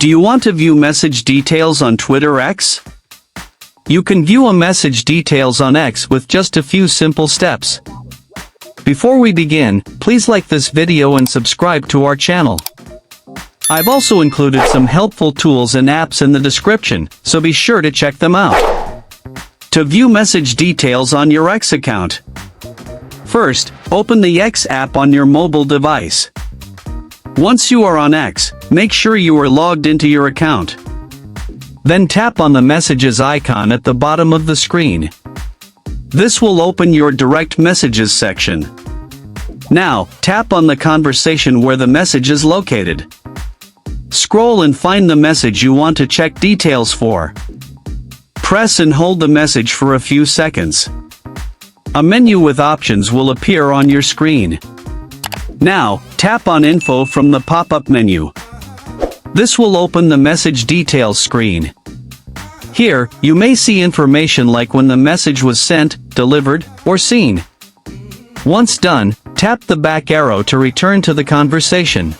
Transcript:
Do you want to view message details on Twitter X? You can view a message details on X with just a few simple steps. Before we begin, please like this video and subscribe to our channel. I've also included some helpful tools and apps in the description, so be sure to check them out. To view message details on your X account. First, open the X app on your mobile device. Once you are on X, make sure you are logged into your account. Then tap on the messages icon at the bottom of the screen. This will open your direct messages section. Now, tap on the conversation where the message is located. Scroll and find the message you want to check details for. Press and hold the message for a few seconds. A menu with options will appear on your screen. Now, tap on Info from the pop-up menu. This will open the message details screen. Here, you may see information like when the message was sent, delivered, or seen. Once done, tap the back arrow to return to the conversation.